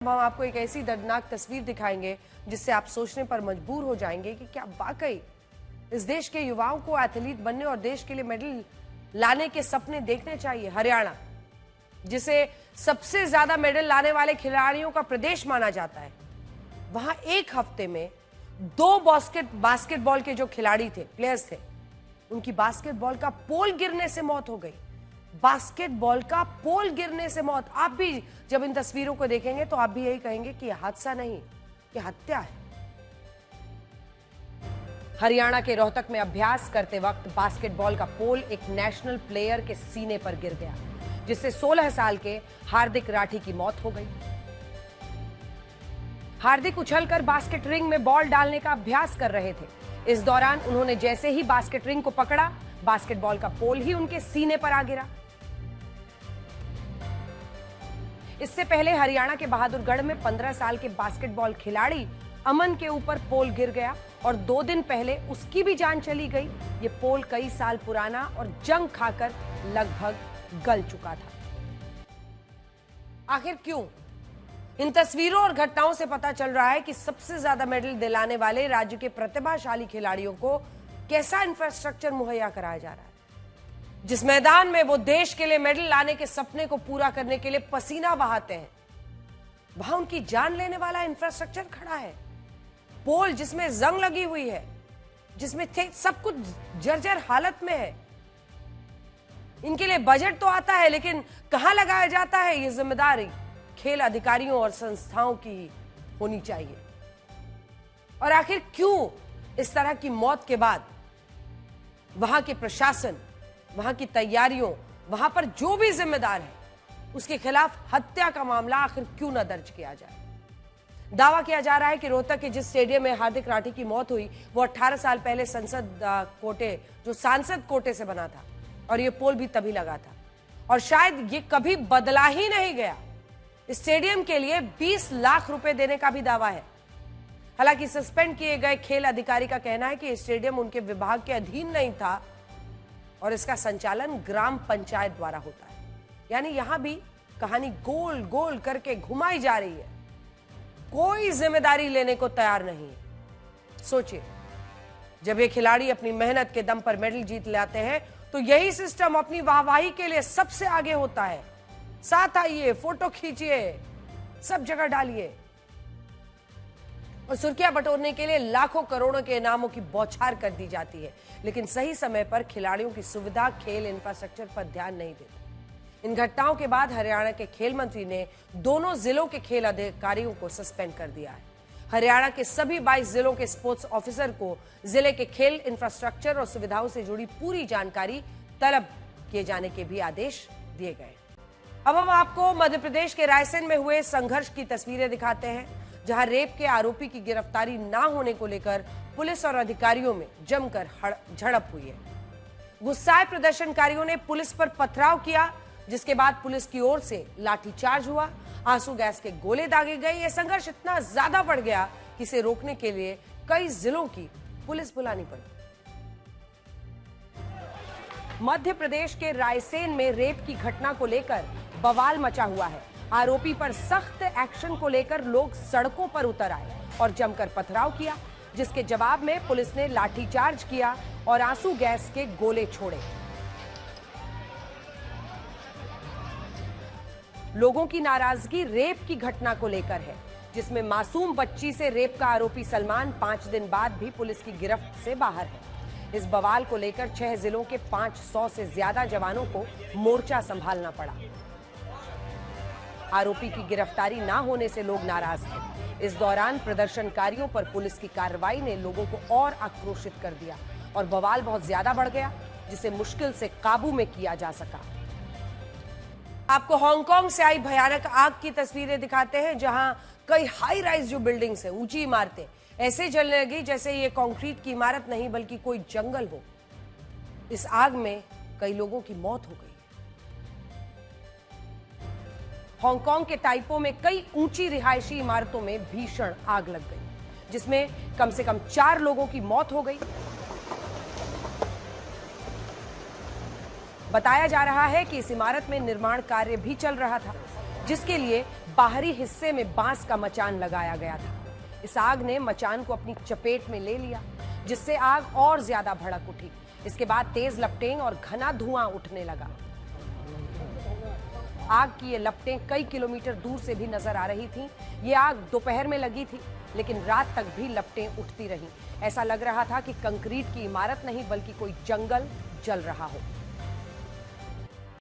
हम आपको एक ऐसी दर्दनाक तस्वीर दिखाएंगे जिससे आप सोचने पर मजबूर हो जाएंगे कि क्या वाकई इस देश के युवाओं को एथलीट बनने और देश के लिए मेडल लाने के सपने देखने चाहिए। हरियाणा, जिसे सबसे ज्यादा मेडल लाने वाले खिलाड़ियों का प्रदेश माना जाता है, वहां एक हफ्ते में 2 बास्केटबॉल के जो खिलाड़ी थे, प्लेयर्स थे, उनकी बास्केटबॉल का पोल गिरने से मौत हो गई। बास्केटबॉल का पोल गिरने से मौत। आप भी जब इन तस्वीरों को देखेंगे तो आप भी यही कहेंगे कि यह हादसा नहीं, यह हत्या है। हरियाणा के रोहतक में अभ्यास करते वक्त बास्केटबॉल का पोल एक नेशनल प्लेयर के सीने पर गिर गया, जिससे 16 साल के हार्दिक राठी की मौत हो गई। हार्दिक उछलकर बास्केट रिंग में बॉल डालने का अभ्यास कर रहे थे। इस दौरान उन्होंने जैसे ही बास्केट रिंग को पकड़ा, बास्केटबॉल का पोल ही उनके सीने पर आ गिरा। इससे पहले हरियाणा के बहादुरगढ़ में 15 साल के बास्केटबॉल खिलाड़ी अमन के ऊपर पोल गिर गया और 2 दिन पहले उसकी भी जान चली गई। ये पोल कई साल पुराना और जंग खाकर लगभग गल चुका था। आखिर क्यों? इन तस्वीरों और घटनाओं से पता चल रहा है कि सबसे ज्यादा मेडल दिलाने वाले राज्य के प्रतिभाशाली खिलाड़ियों को कैसा इंफ्रास्ट्रक्चर मुहैया कराया जा रहा है। जिस मैदान में वो देश के लिए मेडल लाने के सपने को पूरा करने के लिए पसीना बहाते हैं, वहां उनकी जान लेने वाला इंफ्रास्ट्रक्चर खड़ा है। पोल जिसमें जंग लगी हुई है, जिसमें सब कुछ जर्जर हालत में है। इनके लिए बजट तो आता है, लेकिन कहां लगाया जाता है, ये जिम्मेदारी खेल अधिकारियों और संस्थाओं की होनी चाहिए। और आखिर क्यों इस तरह की मौत के बाद वहां के प्रशासन, वहां की तैयारियों, वहां पर जो भी जिम्मेदार है, उसके खिलाफ हत्या का मामला आखिर क्यों न दर्ज किया जाए? दावा किया जा रहा है कि रोहतक के जिस स्टेडियम में हार्दिक राठी की मौत हुई, वो 18 साल पहले सांसद कोटे से बना था और ये पोल भी तभी लगा था और शायद ये कभी बदला ही नहीं गया। स्टेडियम के लिए 20 लाख रुपए देने का भी दावा है। हालांकि सस्पेंड किए गए खेल अधिकारी का कहना है कि स्टेडियम उनके विभाग के अधीन नहीं था और इसका संचालन ग्राम पंचायत द्वारा होता है। यानी यहां भी कहानी गोल गोल करके घुमाई जा रही है। कोई जिम्मेदारी लेने को तैयार नहीं है। सोचिए, जब ये खिलाड़ी अपनी मेहनत के दम पर मेडल जीत लाते हैं तो यही सिस्टम अपनी वाहवाही के लिए सबसे आगे होता है। साथ आइए, फोटो खींचिए, सब जगह डालिए और सुर्खियां बटोरने के लिए लाखों करोड़ों के इनामों की बौछार कर दी जाती है, लेकिन सही समय पर खिलाड़ियों की सुविधा, खेल इंफ्रास्ट्रक्चर पर ध्यान नहीं देते। इन घटनाओं के बाद हरियाणा के खेल मंत्री ने दोनों जिलों के खेल अधिकारियों को सस्पेंड कर दिया है। हरियाणा के सभी 22 जिलों के स्पोर्ट्स ऑफिसर को जिले के खेल इंफ्रास्ट्रक्चर और सुविधाओं से जुड़ी पूरी जानकारी तलब किए जाने के भी आदेश दिए गए। अब हम आपको मध्य प्रदेश के रायसेन में हुए संघर्ष की तस्वीरें दिखाते हैं, जहां रेप के आरोपी की गिरफ्तारी ना होने को लेकर पुलिस और अधिकारियों में जमकर झड़प हुई है। गुस्साए प्रदर्शनकारियों ने पुलिस पर पथराव किया, जिसके बाद पुलिस की ओर से लाठीचार्ज हुआ, आंसू गैस के गोले दागे गए। यह संघर्ष इतना ज्यादा बढ़ गया कि इसे रोकने के लिए कई जिलों की पुलिस बुलानी पड़ी। मध्य प्रदेश के रायसेन में रेप की घटना को लेकर बवाल मचा हुआ है। आरोपी पर सख्त एक्शन को लेकर लोग सड़कों पर उतर आए और जमकर पथराव किया, जिसके जवाब में पुलिस ने लाठीचार्ज किया और आंसू गैस के गोले छोड़े। लोगों की नाराजगी रेप की घटना को लेकर है, जिसमें मासूम बच्ची से रेप का आरोपी सलमान 5 दिन बाद भी पुलिस की गिरफ्त से बाहर है। इस बवाल को लेकर 6 जिलों के 500 से ज्यादा जवानों को मोर्चा संभालना पड़ा। आरोपी की गिरफ्तारी ना होने से लोग नाराज थे। इस दौरान प्रदर्शनकारियों पर पुलिस की कार्रवाई ने लोगों को और आक्रोशित कर दिया और बवाल बहुत ज्यादा बढ़ गया, जिसे मुश्किल से काबू में किया जा सका। आपको हांगकांग से आई भयानक आग की तस्वीरें दिखाते हैं, जहां कई हाई राइज जो बिल्डिंग्स हैं, ऊंची इमारतें ऐसे जलने लगी जैसे ये कंक्रीट की इमारत नहीं बल्कि कोई जंगल हो। इस आग में कई लोगों की मौत हो गई। हांगकांग के टाइपो में कई ऊंची रिहायशी इमारतों में भीषण आग लग गई, जिसमें कम से कम 4 लोगों की मौत हो गई। बताया जा रहा है कि इस इमारत में निर्माण कार्य भी चल रहा था, जिसके लिए बाहरी हिस्से में बांस का मचान लगाया गया था। इस आग ने मचान को अपनी चपेट में ले लिया, जिससे आग और ज्यादा भड़क उठी। इसके बाद तेज लपटें और घना धुआं उठने लगा। आग की ये लपटें कई किलोमीटर दूर से भी नजर आ रही थीं। ये आग दोपहर में लगी थी, लेकिन रात तक भी लपटें उठती रहीं। ऐसा लग रहा था कि कंक्रीट की इमारत नहीं बल्कि कोई जंगल जल रहा हो।